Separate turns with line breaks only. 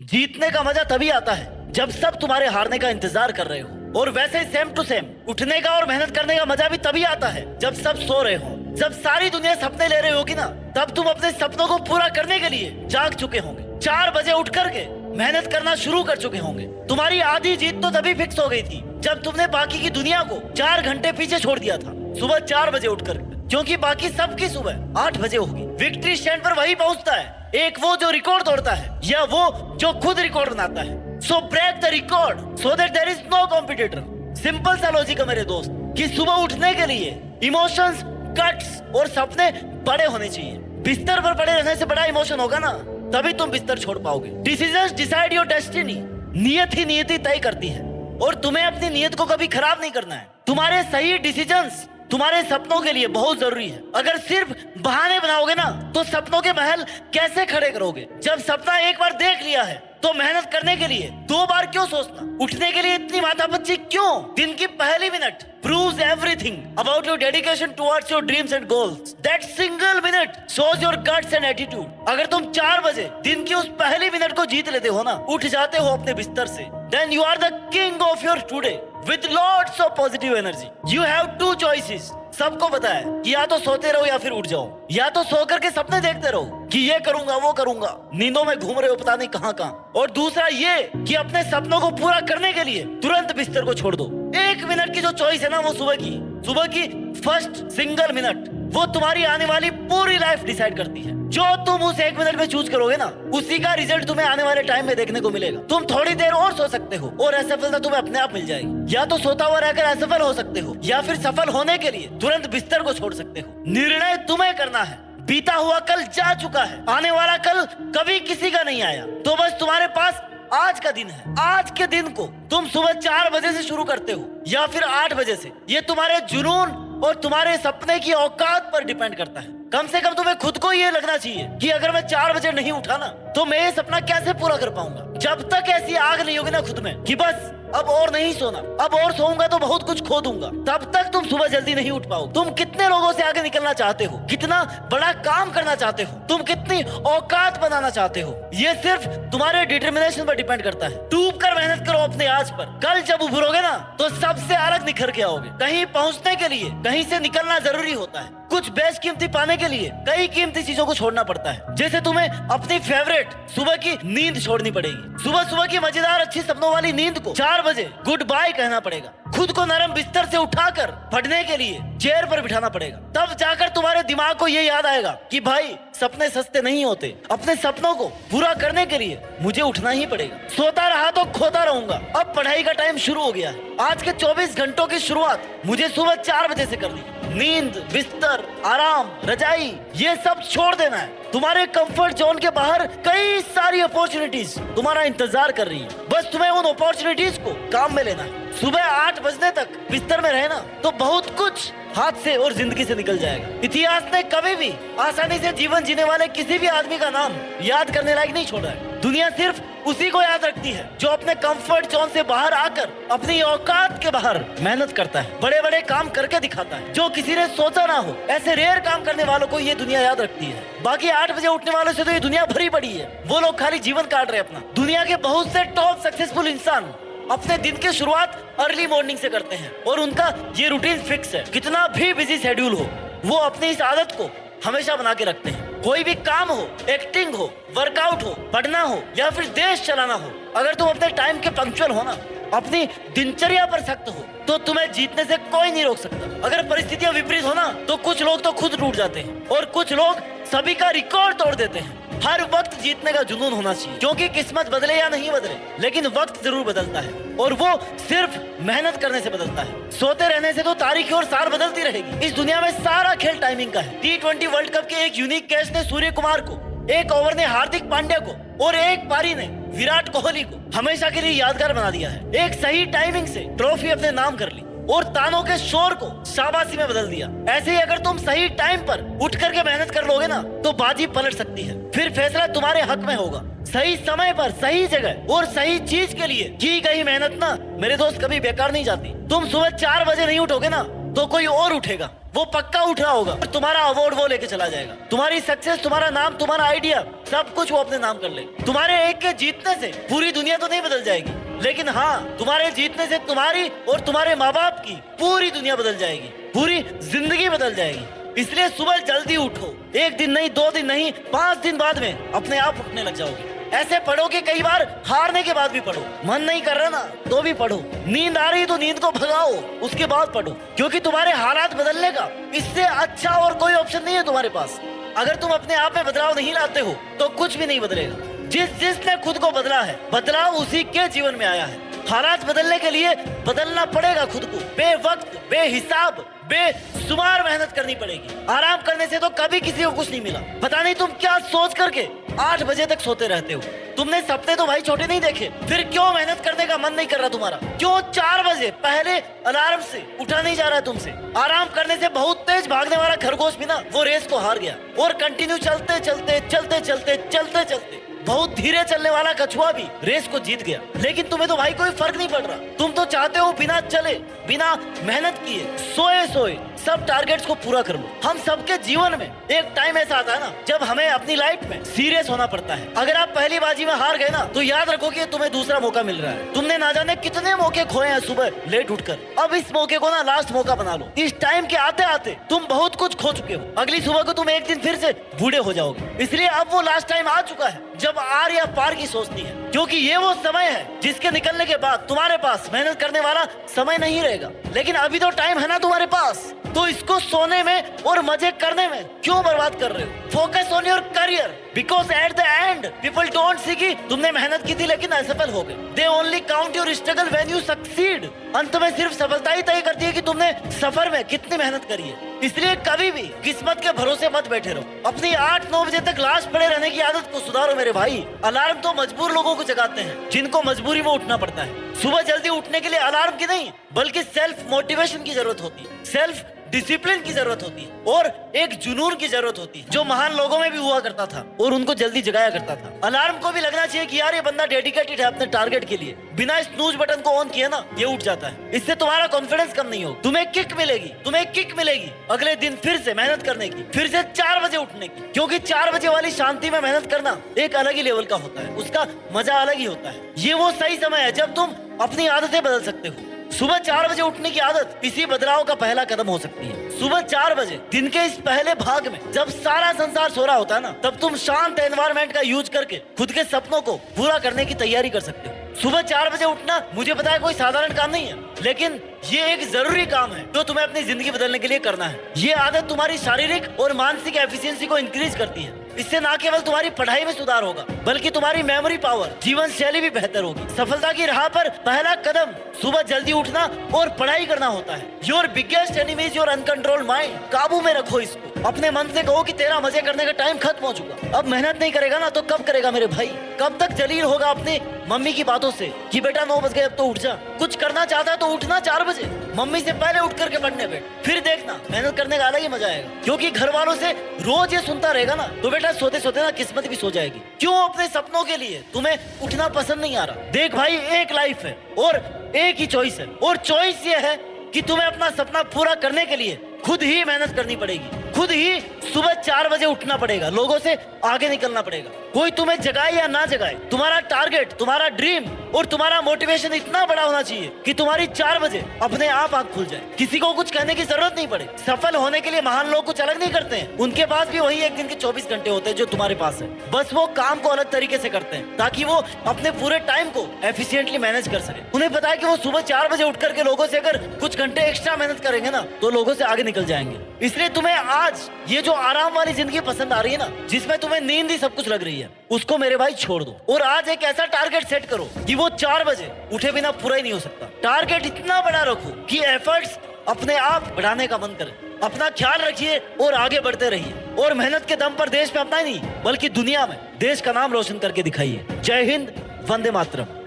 जीतने का मजा तभी आता है जब सब तुम्हारे हारने का इंतजार कर रहे हो। और वैसे ही सेम टू सेम उठने का और मेहनत करने का मजा भी तभी आता है जब सब सो रहे हो। जब सारी दुनिया सपने ले रही होगी ना, तब तुम अपने सपनों को पूरा करने के लिए जाग चुके होंगे। 4 बजे उठ करके मेहनत करना शुरू कर चुके होंगे। तुम्हारी आधी जीत तो तभी फिक्स हो गई थी जब तुमने बाकी की दुनिया को 4 घंटे पीछे छोड़ दिया था सुबह 4 बजे उठकर, क्योंकि बाकी सबकी सुबह 8 बजे होगी। विक्ट्री स्टैंड पर वही पहुंचता है, एक वो जो रिकॉर्ड तोड़ता है या वो जो खुद रिकॉर्ड बनाता है। So break the record so that there is no competitor. Simple सा लॉजिक है मेरे दोस्त कि सुबह उठने के लिए इमोशंस, कट्स और सपने बड़े होने चाहिए। बिस्तर पर पड़े रहने से बड़ा इमोशन होगा ना, तभी तुम बिस्तर छोड़ पाओगे। Decisions decide your destiny. नियत ही नियति तय करती है और तुम्हें अपनी नियत को कभी खराब नहीं करना है। तुम्हारे सही डिसीजंस तुम्हारे सपनों के लिए बहुत जरूरी है। अगर सिर्फ बहाने बनाओगे ना, तो सपनों के महल कैसे खड़े करोगे? जब सपना एक बार देख लिया है तो मेहनत करने के लिए 2 बार क्यों सोचना? उठने के लिए इतनी माथापच्ची क्यों? दिन की पहली minute proves everything about your dedication towards your dreams and goals. That single minute shows your guts and attitude. अगर तुम 4 बजे दिन की उस पहली मिनट को जीत लेते हो ना, उठ जाते हो अपने बिस्तर से, then you are the king of your today with lots of positive energy. You have 2 choices. सबको पता है कि या तो सोते रहो या फिर उठ जाओ, या तो सो करके सपने देखते रहो कि ये करूंगा वो करूंगा, नींदों में घूम रहे हो पता नहीं कहां कहां। और दूसरा ये कि अपने सपनों को पूरा करने के लिए तुरंत बिस्तर को छोड़ दो। 1 मिनट की जो चॉइस है ना, वो सुबह की फर्स्ट सिंगल मिनट, वो तुम्हारी आने वाली पूरी लाइफ डिसाइड करती है। जो तुम उस 1 मिनट में चूज करोगे ना, उसी का रिजल्ट तुम्हें आने वाले टाइम में देखने को मिलेगा। तुम थोड़ी देर और सो सकते हो और असफलता तुम्हें अपने आप मिल जाएगी। या तो सोता हुआ रहकर असफल हो सकते हो, या फिर सफल होने के लिए तुरंत बिस्तर को छोड़ सकते हो। निर्णय तुम्हें करना है। बीता हुआ कल जा चुका है, आने वाला कल कभी किसी का नहीं आया। तो बस तुम्हारे पास आज का दिन है। आज के दिन को तुम सुबह 4 बजे से शुरू करते हो या फिर 8 बजे से, ये तुम्हारे जुनून और तुम्हारे सपने की औकात पर डिपेंड करता है। कम से कम तुम्हें खुद को ये लगना चाहिए कि अगर मैं 4 बजे नहीं उठा ना, तो मैं ये सपना कैसे पूरा कर पाऊंगा। जब तक ऐसी आग नहीं होगी ना खुद में कि बस अब और नहीं सोना, अब और सोऊंगा तो बहुत कुछ खो दूंगा, तब तक तुम सुबह जल्दी नहीं उठ पाओ। तुम कितने लोगों से आगे निकलना चाहते हो, कितना बड़ा काम करना चाहते हो, तुम कितनी औकात बनाना चाहते हो, ये सिर्फ तुम्हारे डिटर्मिनेशन पर डिपेंड करता है। डूब कर मेहनत करो अपने आज पर। कल जब उभरोगे ना, तो सबसे अलग निखर के आओगे। कहीं पहुंचने के लिए कहीं से निकलना जरूरी होता है। कुछ बेशकीमती पाने के लिए कई कीमती चीजों को छोड़ना पड़ता है। जैसे तुम्हें अपनी फेवरेट सुबह की नींद छोड़नी पड़ेगी। सुबह की मजेदार अच्छी सपनों वाली नींद को 4 बजे गुड बाय कहना पड़ेगा। खुद को नरम बिस्तर से उठाकर पढ़ने के लिए चेयर पर बिठाना पड़ेगा। तब जाकर तुम्हारे दिमाग को ये याद आएगा कि भाई सपने सस्ते नहीं होते। अपने सपनों को पूरा करने के लिए मुझे उठना ही पड़ेगा। सोता रहा तो खोता रहूंगा। अब पढ़ाई का टाइम शुरू हो गया है। आज के 24 घंटों की शुरुआत मुझे सुबह 4 बजे से करनी है। नींद, बिस्तर, आराम, रजाई, ये सब छोड़ देना है। तुम्हारे कंफर्ट जोन के बाहर कई सारी अपॉर्चुनिटीज तुम्हारा इंतजार कर रही है। बस तुम्हें उन अपॉर्चुनिटीज को काम में लेना है। सुबह 8 बजने तक बिस्तर में रहना तो बहुत कुछ हाथ से और जिंदगी से निकल जाएगा। इतिहास ने कभी भी आसानी से जीवन जीने वाले किसी भी आदमी का नाम याद करने लायक नहीं छोड़ा है। दुनिया सिर्फ उसी को याद रखती है जो अपने कंफर्ट जोन से बाहर आकर अपनी औकात के बाहर मेहनत करता है, बड़े बड़े काम करके दिखाता है जो किसी ने सोचा ना हो। ऐसे रेयर काम करने वालों को ये दुनिया याद रखती है। बाकी 8 बजे उठने वालों से तो ये दुनिया भरी पड़ी है। वो लोग खाली जीवन काट रहे अपना। दुनिया के बहुत से टॉप सक्सेसफुल इंसान अपने दिन की शुरुआत अर्ली मॉर्निंग से करते हैं और उनका ये रूटीन फिक्स है। कितना भी बिजी शेड्यूल हो, वो अपनी इस आदत को हमेशा बना के रखते हैं। कोई भी काम हो, एक्टिंग हो, वर्कआउट हो, पढ़ना हो या फिर देश चलाना हो, अगर तुम अपने टाइम के पंक्चुअल हो ना, अपनी दिनचर्या पर सख्त हो, तो तुम्हें जीतने से कोई नहीं रोक सकता। अगर परिस्थितियां विपरीत हो ना, तो कुछ लोग तो खुद टूट जाते हैं और कुछ लोग सभी का रिकॉर्ड तोड़ देते हैं। हर वक्त जीतने का जुनून होना चाहिए, क्योंकि किस्मत बदले या नहीं बदले, लेकिन वक्त जरूर बदलता है और वो सिर्फ मेहनत करने से बदलता है। सोते रहने से तो तारीखें और साल बदलती रहेगी। इस दुनिया में सारा खेल टाइमिंग का है। T20 वर्ल्ड कप के एक यूनिक कैच ने सूर्य कुमार को, एक ओवर ने हार्दिक पांड्या को और एक पारी ने विराट कोहली को हमेशा के लिए यादगार बना दिया है। एक सही टाइमिंग से ट्रॉफी अपने नाम कर ली और तानों के शोर को शाबाशी में बदल दिया। ऐसे ही अगर तुम सही टाइम पर उठ करके मेहनत कर लोगे ना, तो बाजी पलट सकती है। फिर फैसला तुम्हारे हक में होगा। सही समय पर सही जगह और सही चीज के लिए की गई मेहनत ना मेरे दोस्त कभी बेकार नहीं जाती। तुम सुबह 4 बजे नहीं उठोगे ना, तो कोई और उठेगा। वो पक्का उठ रहा होगा और तुम्हारा अवार्ड वो लेके चला जाएगा। तुम्हारी सक्सेस, तुम्हारा नाम, तुम्हारा आइडिया, सब कुछ वो अपने नाम कर ले। तुम्हारे एक के जीतने से पूरी दुनिया तो नहीं बदल जाएगी, लेकिन हाँ, तुम्हारे जीतने से तुम्हारी और तुम्हारे माँ बाप की पूरी दुनिया बदल जाएगी, पूरी जिंदगी बदल जाएगी। इसलिए सुबह जल्दी उठो। एक दिन नहीं, 2 दिन नहीं, 5 दिन बाद में अपने आप उठने लग जाओगे। ऐसे पढ़ो कि कई बार हारने के बाद भी पढ़ो। मन नहीं कर रहा ना तो भी पढ़ो। नींद आ रही तो नींद को भगाओ, उसके बाद पढ़ो, क्योंकि तुम्हारे हालात बदलने का इससे अच्छा और कोई ऑप्शन नहीं है तुम्हारे पास। अगर तुम अपने आप में बदलाव नहीं लाते हो तो कुछ भी नहीं बदलेगा। जिसने खुद को बदला है, बदलाव उसी के जीवन में आया है। हालात बदलने के लिए बदलना पड़ेगा खुद को। बेवक्त, बेहिसाब, बेशुमार मेहनत करनी पड़ेगी। आराम करने से तो कभी किसी को कुछ नहीं मिला। पता नहीं तुम क्या सोच करके 8 बजे तक सोते रहते हो। तुमने सपने तो भाई छोटे नहीं देखे, फिर क्यों मेहनत करने का मन नहीं कर रहा तुम्हारा? क्यों 4 बजे पहले अलार्म से उठा नहीं जा रहा है तुमसे? आराम करने से बहुत तेज भागने वाला खरगोश भी ना वो रेस को हार गया, और कंटिन्यू चलते चलते चलते चलते चलते चलते बहुत धीरे चलने वाला कछुआ भी रेस को जीत गया। लेकिन तुम्हें तो भाई कोई फर्क नहीं पड़ रहा। तुम तो चाहते हो बिना चले, बिना मेहनत किए, सोए सोए सब टारगेट्स को पूरा कर लो। हम सबके जीवन में एक टाइम ऐसा आता है ना जब हमें अपनी लाइफ में सीरियस होना पड़ता है। अगर आप पहली बाजी में हार गए ना तो याद रखो कि तुम्हें दूसरा मौका मिल रहा है। तुमने ना जाने कितने मौके खोए हैं सुबह लेट उठकर। अब इस मौके को ना लास्ट मौका बना लो। इस टाइम के आते आते तुम बहुत कुछ खो चुके हो। अगली सुबह को तुम एक दिन फिर से बूढ़े हो जाओगे। इसलिए अब वो लास्ट टाइम आ चुका है जब आर या पार की सोचनी है, क्योंकि ये वो समय है जिसके निकलने के बाद तुम्हारे पास मेहनत करने वाला समय नहीं रहेगा। लेकिन अभी तो टाइम है ना तुम्हारे पास, तो इसको सोने में और मजे करने में क्यों बर्बाद कर रहे हो? Focus on your career, because at the end people don't see कि तुमने मेहनत की थी लेकिन असफल हो गए। They only count your struggle when you succeed. अंत में सिर्फ सफलता ही तय करती है कि तुमने सफर में कितनी मेहनत करी है। इसलिए कभी भी किस्मत के भरोसे मत बैठे रहो। अपनी 8-9 बजे तक लाश पड़े रहने की आदत को सुधारो मेरे भाई। अलार्म तो मजबूर लोगों को जगाते हैं जिनको मजबूरी में उठना पड़ता है। सुबह जल्दी उठने के लिए अलार्म की नहीं बल्कि सेल्फ मोटिवेशन की जरूरत होती है, सेल्फ डिसिप्लिन की जरूरत होती है, और एक जुनून की जरूरत होती है जो महान लोगों में भी हुआ करता था और उनको जल्दी जगाया करता था। अलार्म को भी लगना चाहिए कि यार ये बंदा डेडिकेटेड है अपने टारगेट के लिए। बिना स्नूज बटन को ऑन किए ना ये उठ जाता है। इससे तुम्हारा कॉन्फिडेंस कम नहीं होगा। तुम्हें किक मिलेगी अगले दिन फिर से मेहनत करने की, फिर से 4 बजे उठने की, क्योंकि 4 बजे वाली शांति में मेहनत करना एक अलग ही लेवल का होता है। उसका मजा अलग ही होता है। ये वो सही समय है जब तुम अपनी आदतें बदल सकते हो। सुबह 4 बजे उठने की आदत इसी बदलाव का पहला कदम हो सकती है। सुबह 4 बजे दिन के इस पहले भाग में जब सारा संसार सो रहा होता है ना, तब तुम शांत एनवायरनमेंट का यूज करके खुद के सपनों को पूरा करने की तैयारी कर सकते हो। सुबह 4 बजे उठना मुझे पता है कोई साधारण काम नहीं है, लेकिन ये एक जरूरी काम है जो तुम्हें अपनी जिंदगी बदलने के लिए करना है। ये आदत तुम्हारी शारीरिक और मानसिक एफिशिएंसी को इंक्रीज करती है। इससे ना केवल तुम्हारी पढ़ाई में सुधार होगा बल्कि तुम्हारी मेमोरी पावर, जीवन शैली भी बेहतर होगी। सफलता की राह पर पहला कदम सुबह जल्दी उठना और पढ़ाई करना होता है। Your biggest enemy is your uncontrolled mind. काबू में रखो इसको। अपने मन से कहो कि तेरा मजे करने का टाइम खत्म हो चुका। अब मेहनत नहीं करेगा ना तो कब करेगा मेरे भाई? कब तक जलील होगा अपनी मम्मी की बातों से कि बेटा 9 बज गए अब तो उठ जा। कुछ करना चाहता है तो उठना 4 बजे, मम्मी से पहले उठ करके पढ़ने बैठ। फिर देखना मेहनत करने का अलग ही मजा आएगा, क्योंकि घर वालों से रोज ये सुनता रहेगा ना तो बेटा सोते सोते ना किस्मत भी सो जाएगी। क्यों अपने सपनों के लिए तुम्हें उठना पसंद नहीं आ रहा? देख भाई, एक लाइफ है और एक ही चॉइस है, और चॉइस ये है कि तुम्हें अपना सपना पूरा करने के लिए खुद ही मेहनत करनी पड़ेगी। खुद ही सुबह 4 बजे उठना पड़ेगा, लोगों से आगे निकलना पड़ेगा। कोई तुम्हें जगाए या ना जगाए, तुम्हारा टारगेट, तुम्हारा ड्रीम और तुम्हारा मोटिवेशन इतना बड़ा होना चाहिए कि तुम्हारी 4 बजे अपने आप आंख खुल जाए। किसी को कुछ कहने की जरूरत नहीं पड़े। सफल होने के लिए महान लोग कुछ अलग नहीं करते हैं। उनके पास भी वही एक दिन के 24 घंटे होते हैं जो तुम्हारे पास है। बस वो काम को अलग तरीके से करते हैं ताकि वो अपने पूरे टाइम को एफिशिएंटली मैनेज कर सके। उन्हें पता है कि वो सुबह 4 बजे उठ करके लोगों से अगर कुछ घंटे एक्स्ट्रा मेहनत करेंगे ना तो लोगों से आगे निकल जाएंगे। इसलिए तुम्हें आज ये जो आराम वाली जिंदगी पसंद आ रही है ना, जिसमें तुम्हें नींद ही सब कुछ लग रही है, उसको मेरे भाई छोड़ दो और आज एक ऐसा टारगेट सेट करो कि वो 4 बजे उठे बिना पूरा ही नहीं हो सकता। टारगेट इतना बड़ा रखो कि एफर्ट्स अपने आप बढ़ाने का मन करे। अपना ख्याल रखिए और आगे बढ़ते रहिए, और मेहनत के दम पर देश में अपना ही नहीं बल्कि दुनिया में देश का नाम रोशन करके दिखाइए। जय हिंद, वंदे मातरम।